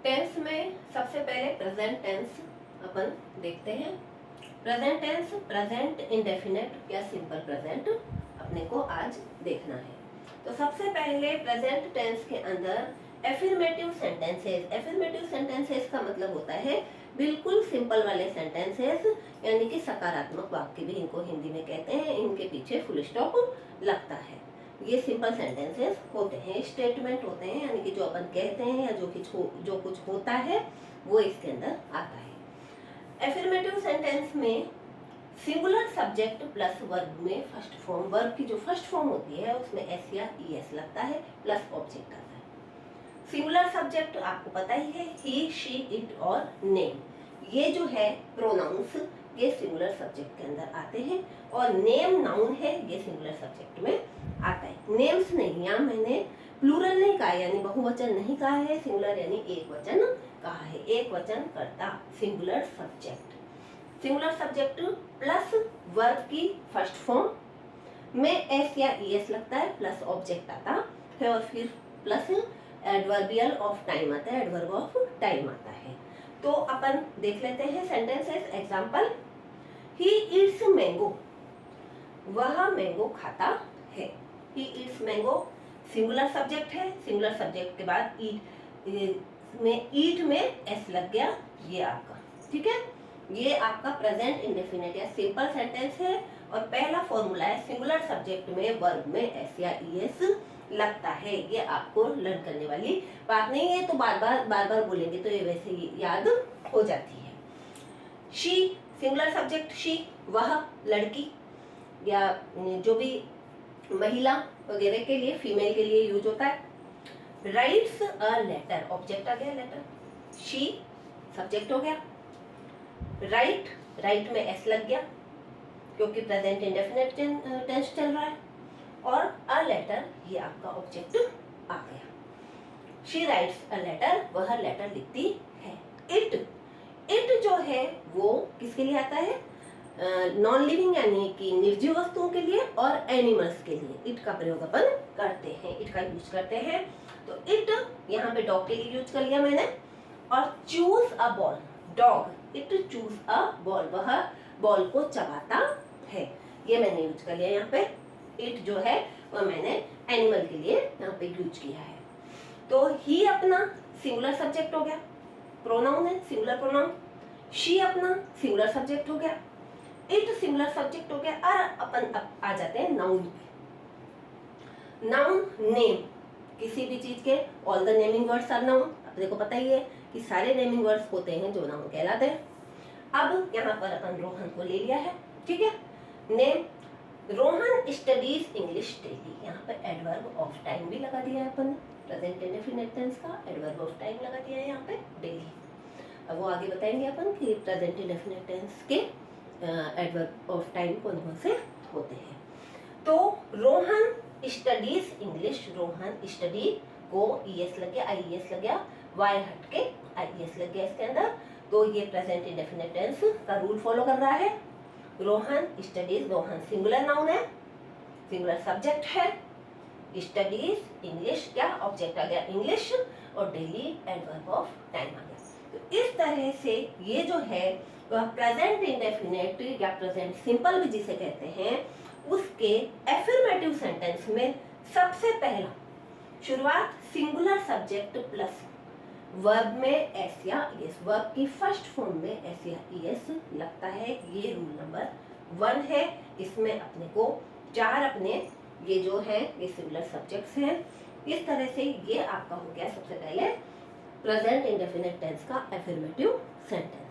Tense में सबसे पहले प्रेजेंट टेंस अपन देखते हैं। प्रेजेंट टेंस, प्रेजेंट इंडेफिनिट या सिंपल प्रेजेंट अपने को आज देखना है। तो सबसे पहले प्रेजेंट टेंस के अंदर एफर्मेटिव सेंटेंसेस। एफर्मेटिव सेंटेंसेस का मतलब होता है बिल्कुल सिंपल वाले सेंटेंसेस, यानी कि सकारात्मक वाक्य भी इनको हिंदी में कहते हैं। इनके पीछे फुल स्टॉप लगता है। ये सिंपल सेंटेंसेस होते हैं, स्टेटमेंट होते हैं, यानी कि जो अपन कहते हैं या जो कुछ होता है वो इसके अंदर आता है। एफर्मेटिव सेंटेंस में सिंगुलर सब्जेक्ट प्लस वर्ब में फर्स्ट फॉर्म, वर्ब की जो फर्स्ट फॉर्म होती है उसमें एस या ईएस लगता है, प्लस ऑब्जेक्ट आता है। सिंगुलर सब्जेक्ट आपको पता ही है, ही, शी, इट और नेम। ये जो है प्रोनाउंस, ये सिंगुलर सब्जेक्ट के अंदर आते हैं। और नेम नाउन है, ये सिंगुलर सब्जेक्ट में आता है। नेम्स नहीं, यहाँ मैंने प्लूरल नहीं कहा, यानी बहुवचन नहीं कहा है, सिंगुलर यानी एक वचन कहा है। एक वचन कर्ता, singular subject. Singular subject plus verb की फर्स्ट फॉर्म में एस या ईएस लगता है, प्लस ऑब्जेक्ट आता है और फिर प्लस एडवर्बियल ऑफ टाइम आता है, एडवर्ब ऑफ टाइम आता है। तो अपन देख लेते हैं sentences. Example, he eats mango, वह मैंगो खाता है। He eats mango singular subject है, सिंगुलर सब्जेक्ट के बाद ईट में एस लग गया, ये आपका ठीक है। ये आपका प्रेजेंट इंडेफिनिट या सिंपल सेंटेंस है। और पहला फॉर्मूला है सिंगुलर सब्जेक्ट में वर्ब में एस या ईएस लगता है। ये आपको लर्न करने वाली बात नहीं है, तो बार बार बोलेंगे तो ये वैसे ही याद हो जाती है। शी सिंगुलर सब्जेक्ट, शी वह लड़की या जो भी महिला वगैरह के लिए, फीमेल के लिए यूज होता है। राइट्स अ लेटर, ऑब्जेक्ट आ गया लेटर, शी सब्जेक्ट हो गया। राइट, राइट में एस लग गया क्योंकि प्रेजेंट इंडेफिनिट टेंस चल रहा है। और अ लेटर, ये आपका ऑब्जेक्ट आ गया। शी राइट्स अ लेटर, वह लेटर लिखती है। इट, इट जो है वो किसके लिए आता है? नॉन लिविंग यानी कि निर्जीव वस्तुओं के लिए और एनिमल्स के लिए इट का प्रयोग अपन करते हैं, इट का यूज करते हैं। तो इट यहाँ पे डॉग के लिए यूज कर लिया मैंने। और choose a ball, dog it choose a ball, वह बॉल को चबाता है, ये मैंने यूज कर लिया यहाँ पे। इट जो है वह मैंने एनिमल के लिए यहाँ पे यूज किया है। तो ही अपना सिंगुलर सब्जेक्ट हो गया, प्रोनाउन है सिंगुलर प्रोनाउन। शी अपना सिंगुलर सब्जेक्ट हो गया, इट सिंगुलर सब्जेक्ट हो गया। और अपन आ जाते हैं नाउन पे। नाउन नेम, किसी भी चीज के all the naming words are noun. अपने को पता ही है कि सारे नेमिंग वर्ड्स होते हैं जो नाउन कहलाते हैं। अब यहाँ पर अपन रोहन को ले लिया है, ठीक है। Name, Rohan studies English daily, यहाँ पर एडवर्ब ऑफ टाइम भी लगा दिया है अपन ने, प्रेजेंट इंडेफिनिट टेंस का एडवर्ब ऑफ टाइम लगा दिया है यहाँ पे डेली। अब वो आगे बताएंगे अपन कि प्रेजेंट इंडेफिनिट टेंस के एडवर्ब ऑफ टाइम कौन कौन से होते हैं। तो Rohan studies English, Rohan study को ईएस लग गया, आईएस लग गया, वाई हट के आईएस लग गया इसके अंदर। तो ये प्रेजेंट इंडेफिनिट टेंस का रूल फॉलो कर रहा है। Rohan studies, Rohan singular noun है, सिंगुलर सब्जेक्ट है। स्टडीज इंग्लिश, क्या ऑब्जेक्ट आ गया इंग्लिश, और डेली एडवर्ब ऑफ टाइम आ गया। तो इस तरह से ये जो है वह प्रेजेंट इंडेफिनिट या प्रेजेंट सिंपल भी जिसे कहते हैं, उसके एफर्मेटिव सेंटेंस में सबसे पहला शुरुआत सिंगुलर सब्जेक्ट प्लस वर्ब में एस या ईएस, वर्ब की फर्स्ट फॉर्म में एस या ईएस लगता है। ये रूल नंबर 1 है। इसमें अपने को 4 अपने ये जो है ये सिंगुलर सब्जेक्ट्स हैं। इस तरह से ये आपका हो गया सबसे पहले प्रेजेंट इंडेफिनिट टेंस का एफर्मेटिव सेंटेंस।